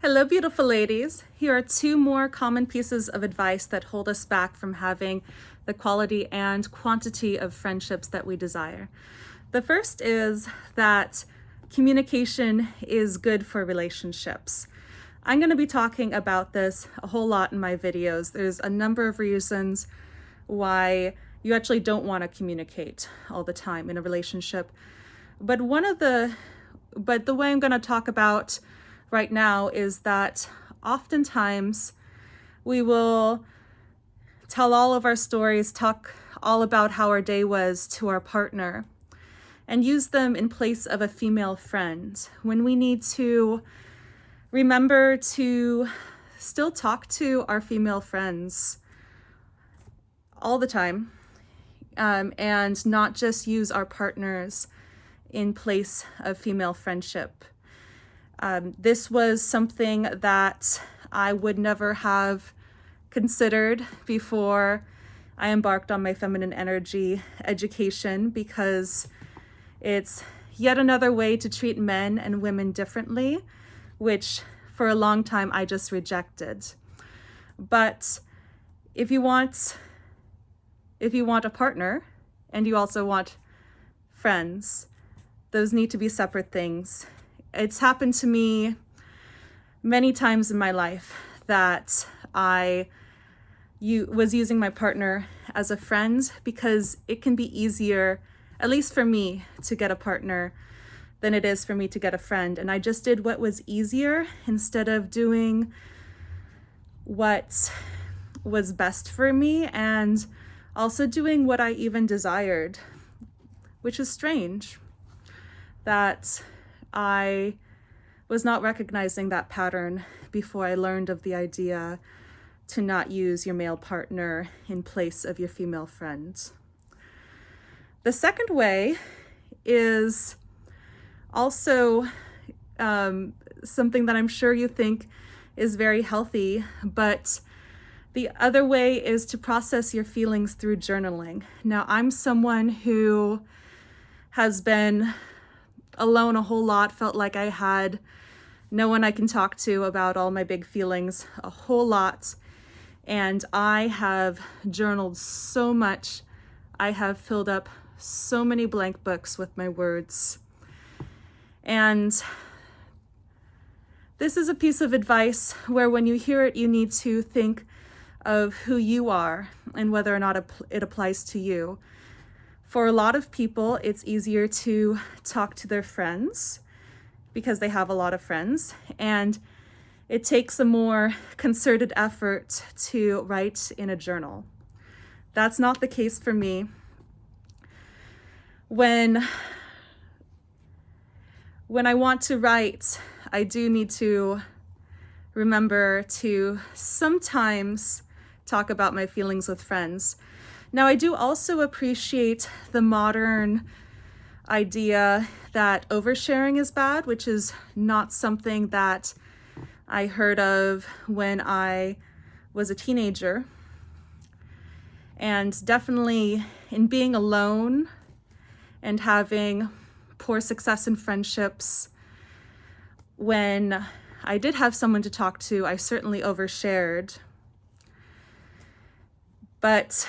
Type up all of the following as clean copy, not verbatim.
Hello, beautiful ladies. Here are two more common pieces of advice that hold us back from having the quality and quantity of friendships that we desire. The first is that communication is good for relationships. I'm going to be talking about this a whole lot in my videos. There's a number of reasons why you actually don't want to communicate all the time in a relationship. But the way I'm going to talk about right now is that oftentimes we will tell all of our stories, talk all about how our day was to our partner, and use them in place of a female friend when we need to remember to still talk to our female friends all the time, and not just use our partners in place of female friendship. This was something that I would never have considered before I embarked on my feminine energy education, because it's yet another way to treat men and women differently, which for a long time I just rejected. But if you want a partner and you also want friends, those need to be separate things. It's happened to me many times in my life that I was using my partner as a friend, because it can be easier, at least for me, to get a partner than it is for me to get a friend. And I just did what was easier instead of doing what was best for me, and also doing what I even desired, which is strange that I was not recognizing that pattern before I learned of the idea to not use your male partner in place of your female friend. The second way is also something that I'm sure you think is very healthy, but the other way is to process your feelings through journaling. Now, I'm someone who has been alone a whole lot, felt like I had no one I can talk to about all my big feelings a whole lot. And I have journaled so much. I have filled up so many blank books with my words. And this is a piece of advice where when you hear it, you need to think of who you are and whether or not it applies to you. For a lot of people, it's easier to talk to their friends because they have a lot of friends, and it takes a more concerted effort to write in a journal. That's not the case for me. When I want to write, I do need to remember to sometimes talk about my feelings with friends. Now, I do also appreciate the modern idea that oversharing is bad, which is not something that I heard of when I was a teenager. And definitely in being alone and having poor success in friendships, when I did have someone to talk to, I certainly overshared. But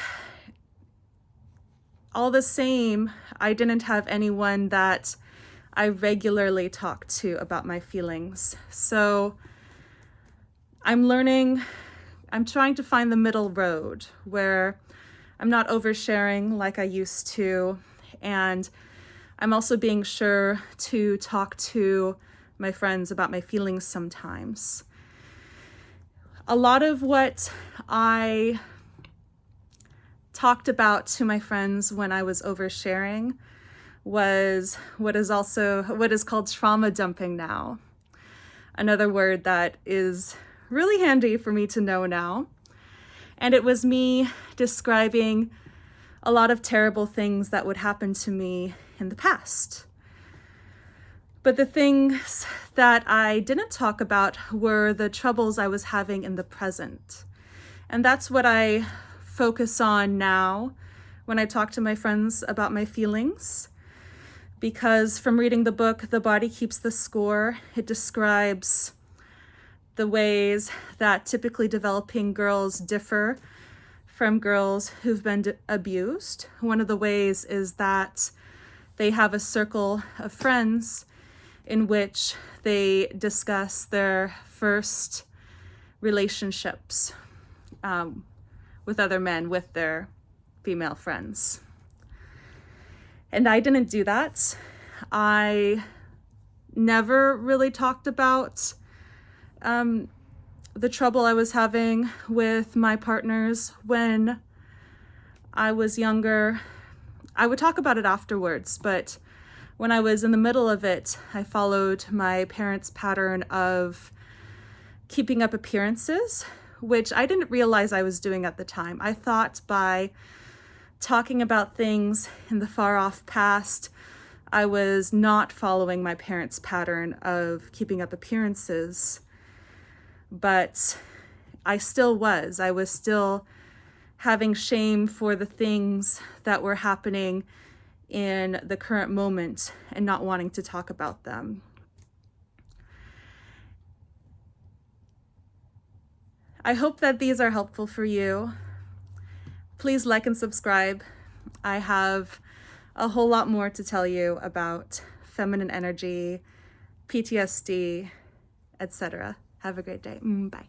all the same, I didn't have anyone that I regularly talked to about my feelings. So I'm trying to find the middle road where I'm not oversharing like I used to, and I'm also being sure to talk to my friends about my feelings sometimes. A lot of what I talked about to my friends when I was oversharing was what is called trauma dumping now. Another word that is really handy for me to know now. And it was me describing a lot of terrible things that would happen to me in the past. But the things that I didn't talk about were the troubles I was having in the present. And that's what I focus on now when I talk to my friends about my feelings, because from reading the book, The Body Keeps the Score, it describes the ways that typically developing girls differ from girls who've been abused. One of the ways is that they have a circle of friends in which they discuss their first relationships with other men, with their female friends. And I didn't do that. I never really talked about the trouble I was having with my partners when I was younger. I would talk about it afterwards, but when I was in the middle of it, I followed my parents' pattern of keeping up appearances, which I didn't realize I was doing at the time. I thought by talking about things in the far off past, I was not following my parents' pattern of keeping up appearances, but I still was. I was still having shame for the things that were happening in the current moment and not wanting to talk about them. I hope that these are helpful for you. Please like and subscribe. I have a whole lot more to tell you about feminine energy, PTSD, etc. Have a great day. Bye.